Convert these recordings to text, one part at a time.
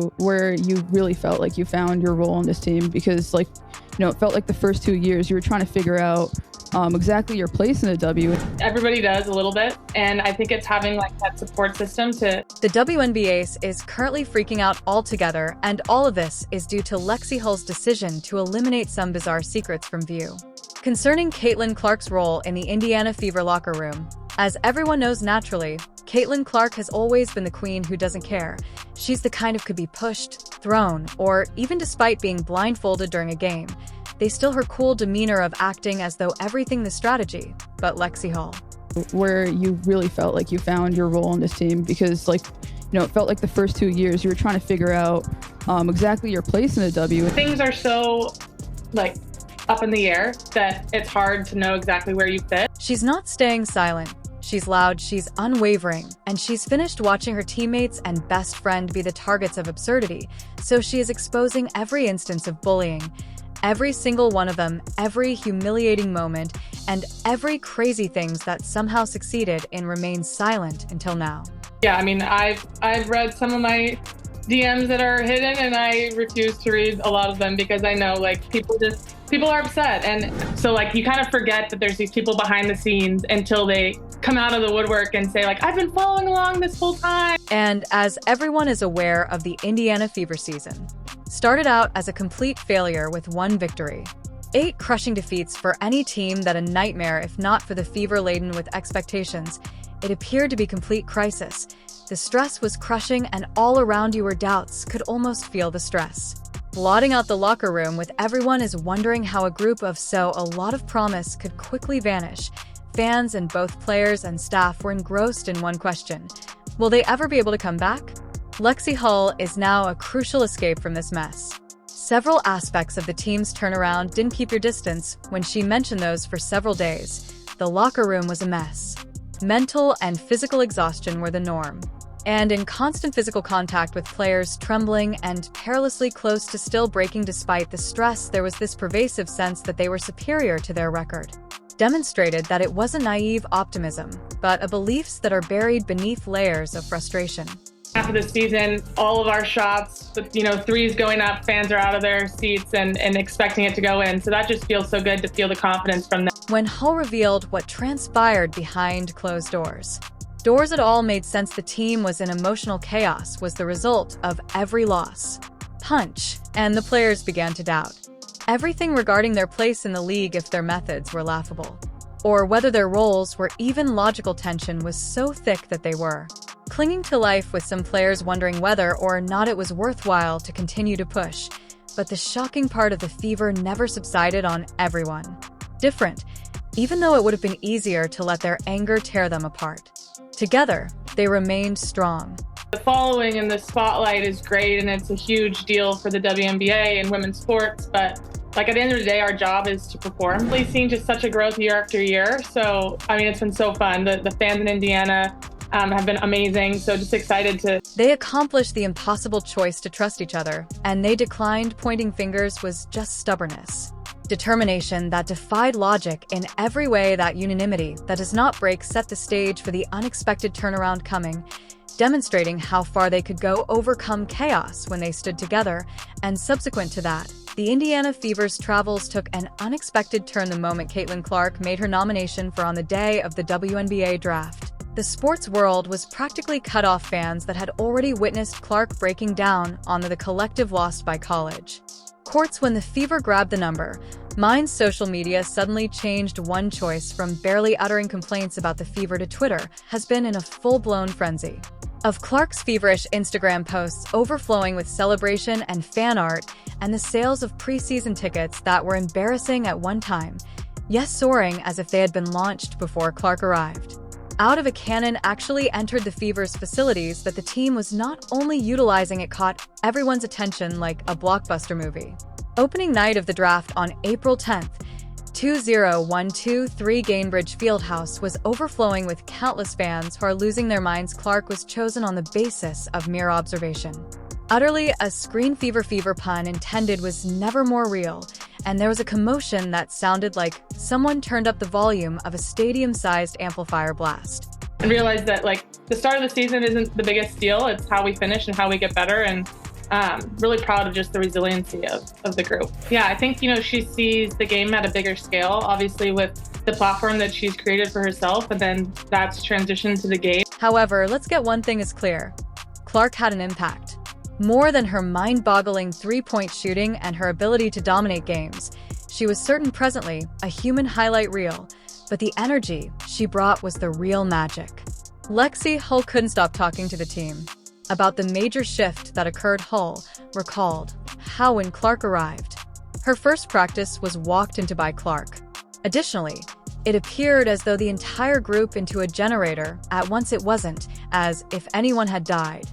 to where you really felt like you found your role in this team? Because it felt like the first 2 years you were trying to figure out exactly your place in the W. Everybody does a little bit, and I think it's having that support system to... The WNBA is currently freaking out altogether, and all of this is due to Lexi Hull's decision to eliminate some bizarre secrets from view. Concerning Caitlyn Clark's role in the Indiana Fever locker room, as everyone knows naturally, Caitlyn Clark has always been the queen who doesn't care. She's the kind of could be pushed, thrown, or even despite being blindfolded during a game, they still her cool demeanor of acting as though everything the strategy, but Lexi Hull. Where you really felt like you found your role in this team? Because it felt like the first 2 years you were trying to figure out exactly your place in the W. Things are so up in the air that it's hard to know exactly where you fit. She's not staying silent. She's loud, she's unwavering, and she's finished watching her teammates and best friend be the targets of absurdity, so she is exposing every instance of bullying. Every single one of them, every humiliating moment, and every crazy things that somehow succeeded in remain silent until now. Yeah, I've read some of my DMs that are hidden, and I refuse to read a lot of them because I know people are upset, and so you kind of forget that there's these people behind the scenes until they come out of the woodwork and say I've been following along this whole time. And as everyone is aware of, the Indiana Fever season started out as a complete failure with one victory. 8 crushing defeats for any team, that a nightmare if not for the Fever laden with expectations. It appeared to be complete crisis. The stress was crushing, and all around you were doubts, could almost feel the stress. Blotting out the locker room with everyone is wondering how a group of a lot of promise could quickly vanish. Fans and both players and staff were engrossed in one question: will they ever be able to come back? Lexi Hull is now a crucial escape from this mess. Several aspects of the team's turnaround didn't keep your distance when she mentioned those for several days. The locker room was a mess. Mental and physical exhaustion were the norm. And in constant physical contact with players trembling and perilously close to still breaking despite the stress, there was this pervasive sense that they were superior to their record. Demonstrated that it wasn't naive optimism, but a beliefs that are buried beneath layers of frustration. After the season, all of our shots, threes going up, fans are out of their seats and expecting it to go in. So that just feels so good to feel the confidence from them. When Hull revealed what transpired behind closed doors, doors it all made sense. The team was in emotional chaos, was the result of every loss, punch, and the players began to doubt everything regarding their place in the league, if their methods were laughable, or whether their roles were even logical. Tension was so thick that they were clinging to life, with some players wondering whether or not it was worthwhile to continue to push. But the shocking part of the Fever never subsided on everyone. Different, even though it would have been easier to let their anger tear them apart. Together, they remained strong. The following in the spotlight is great, and it's a huge deal for the WNBA and women's sports, but at the end of the day, our job is to perform. We've seen just such a growth year after year, so it's been so fun. The fans in Indiana have been amazing, so just excited to... They accomplished the impossible choice to trust each other, and they declined pointing fingers was just stubbornness. Determination that defied logic in every way. That unanimity that does not break set the stage for the unexpected turnaround coming, demonstrating how far they could go, overcome chaos when they stood together. And subsequent to that, the Indiana Fever's travels took an unexpected turn the moment Caitlyn Clark made her nomination for on the day of the WNBA draft. The sports world was practically cut off. Fans that had already witnessed Clark breaking down on the collective lost by college courts when the Fever grabbed the number. Mine's social media suddenly changed. One choice from barely uttering complaints about the Fever to Twitter has been in a full-blown frenzy of Clark's feverish Instagram posts overflowing with celebration and fan art, and the sales of preseason tickets that were embarrassing at one time, yes, soaring as if they had been launched before Clark arrived. Out of a cannon actually entered the Fever's facilities, but the team was not only utilizing it caught everyone's attention like a blockbuster movie. Opening night of the draft on April 10th, 20123 Gainbridge Fieldhouse was overflowing with countless fans who are losing their minds. Clark was chosen on the basis of mere observation. Utterly a screen fever pun intended was never more real, and there was a commotion that sounded like someone turned up the volume of a stadium-sized amplifier blast. And realized that the start of the season isn't the biggest deal, it's how we finish and how we get better, and really proud of just the resiliency of the group. Yeah, I think, she sees the game at a bigger scale, obviously with the platform that she's created for herself, and then that's transitioned to the game. However, let's get one thing is clear. Clark had an impact. More than her mind-boggling three-point shooting and her ability to dominate games, she was certain presently a human highlight reel, but the energy she brought was the real magic. Lexi Hull couldn't stop talking to the team about the major shift that occurred. Hull recalled how when Clark arrived, her first practice was walked into by Clark. Additionally, it appeared as though the entire group into a generator. At once it wasn't as if anyone had died.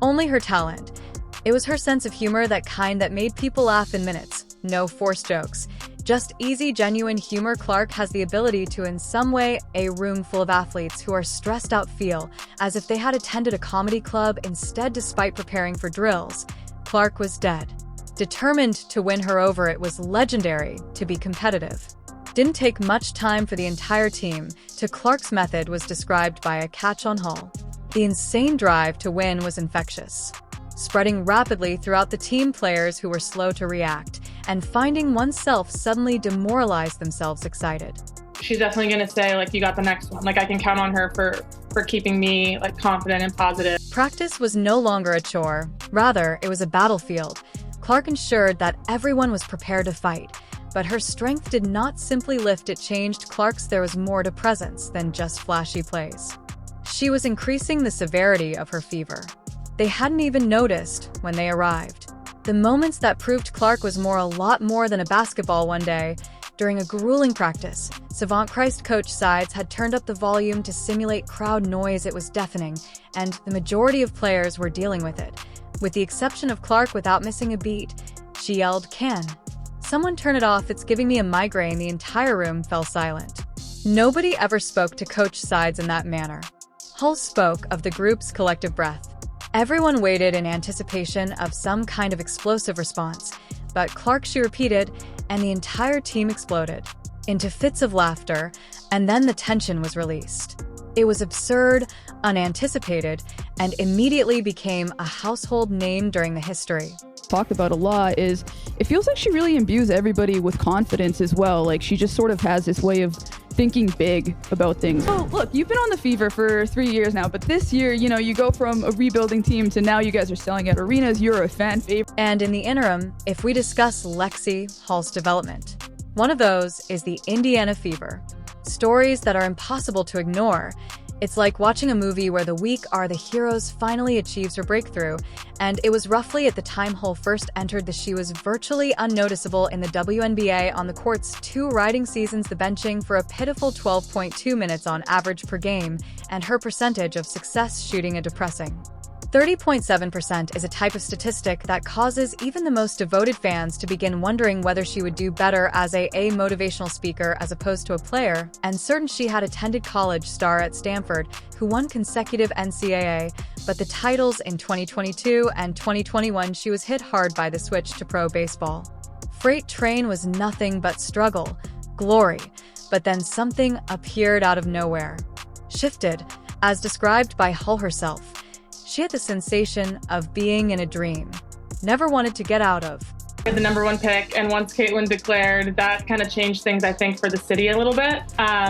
Only her talent. It was her sense of humor, that kind that made people laugh in minutes. No forced jokes. Just easy, genuine humor. Clark has the ability to, in some way, a room full of athletes who are stressed out feel as if they had attended a comedy club instead. Despite preparing for drills, Clark was dead. Determined to win her over. It was legendary to be competitive. Didn't take much time for the entire team to. Clark's method was described by a catch on Hull. The insane drive to win was infectious, spreading rapidly throughout the team. Players who were slow to react and finding oneself suddenly demoralized themselves excited. She's definitely going to say, you got the next one. I can count on her for keeping me, confident and positive. Practice was no longer a chore. Rather, it was a battlefield. Clark ensured that everyone was prepared to fight. But her strength did not simply lift, it changed. Clark's there was more to presence than just flashy plays. She was increasing the severity of her fever. They hadn't even noticed when they arrived. The moments that proved Clark was a lot more than a basketball. One day, during a grueling practice, Savant Christ coach sides had turned up the volume to simulate crowd noise. It was deafening, and the majority of players were dealing with it. With the exception of Clark, without missing a beat, she yelled, "Can someone turn it off? It's giving me a migraine." The entire room fell silent. Nobody ever spoke to coach sides in that manner. Hull spoke of the group's collective breath. Everyone waited in anticipation of some kind of explosive response, but Clark, she repeated, and the entire team exploded into fits of laughter, and then the tension was released. It was absurd, unanticipated, and immediately became a household name during the history. Talked about a lot is it feels like she really imbues everybody with confidence as well. She just sort of has this way of thinking big about things. Oh, look, you've been on the Fever for 3 years now, but this year, you go from a rebuilding team to now you guys are selling out arenas. You're a fan favorite. And in the interim, if we discuss Lexi Hull's development, one of those is the Indiana Fever. Stories that are impossible to ignore. It's like watching a movie where the weak are the heroes finally achieves her breakthrough, and it was roughly at the time Hull first entered that she was virtually unnoticeable in the WNBA on the court's 2 riding seasons, the benching for a pitiful 12.2 minutes on average per game, and her percentage of success shooting a depressing 30.7% is a type of statistic that causes even the most devoted fans to begin wondering whether she would do better as a motivational speaker as opposed to a player, and certain she had attended college star at Stanford, who won consecutive NCAA, but the titles in 2022 and 2021 she was hit hard by the switch to pro baseball. Freight Train was nothing but struggle, glory, but then something appeared out of nowhere. Shifted, as described by Hull herself. She had the sensation of being in a dream, never wanted to get out of. The #1 pick, and once Caitlyn declared, that kind of changed things, I think, for the city a little bit.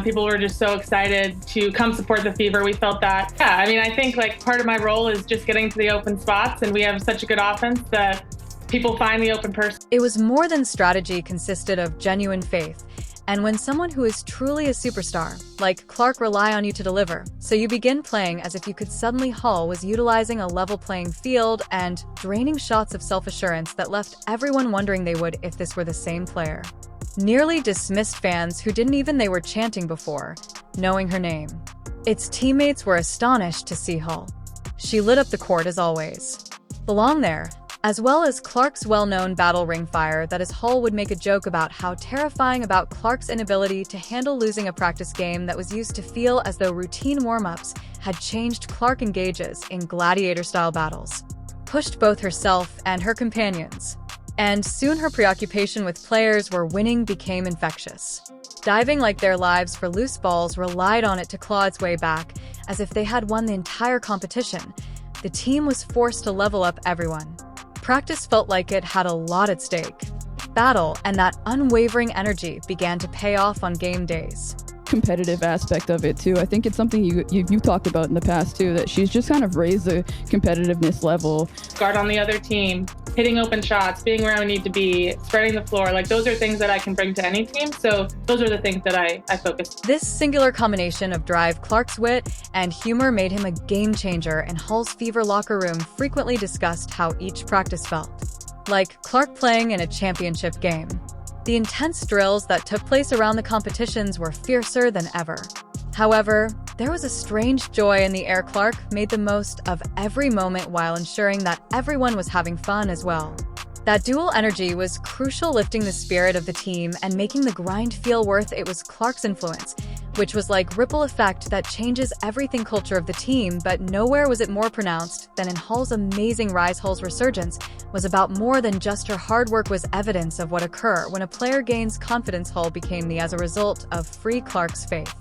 People were just so excited to come support the Fever. We felt that. Yeah, I think part of my role is just getting to the open spots, and we have such a good offense that people find the open person. It was more than strategy, consisted of genuine faith. And when someone who is truly a superstar, like Clark, rely on you to deliver, so you begin playing as if you could suddenly. Hull was utilizing a level playing field and draining shots of self-assurance that left everyone wondering they would if this were the same player. Nearly dismissed fans who didn't even they were chanting before, knowing her name. Its teammates were astonished to see Hull. She lit up the court as always. Belong there. As well as Clark's well-known battle ring fire, that is, Hull would make a joke about how terrifying about Clark's inability to handle losing a practice game that was used to feel as though routine warm-ups had changed. Clark engages in gladiator-style battles, pushed both herself and her companions, and soon her preoccupation with players were winning became infectious. Diving like their lives for loose balls, relied on it to claw its way back, as if they had won the entire competition. The team was forced to level up everyone. Practice felt like it had a lot at stake. Battle and that unwavering energy began to pay off on game days. Competitive aspect of it too. I think it's something you talked about in the past too, that she's just kind of raised the competitiveness level. Guard on the other team, hitting open shots, being where I need to be, spreading the floor. Like, those are things that I can bring to any team. So those are the things that I focus on. This singular combination of drive, Clark's wit, and humor made him a game changer, and Hull's Fever locker room frequently discussed how each practice felt. Like Clark playing in a championship game. The intense drills that took place around the competitions were fiercer than ever. However, there was a strange joy in the air. Clark made the most of every moment while ensuring that everyone was having fun as well. That dual energy was crucial, lifting the spirit of the team and making the grind feel worth it. Was Clark's influence, which was like ripple effect that changes everything culture of the team, but nowhere was it more pronounced than in Hull's amazing rise. Hull's resurgence was about more than just her hard work, was evidence of what occurs when a player gains confidence. Hull became as a result of Free Clark's faith.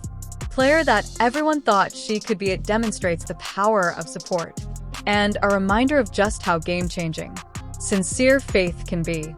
Player that everyone thought she could be. It demonstrates the power of support and a reminder of just how game-changing sincere faith can be.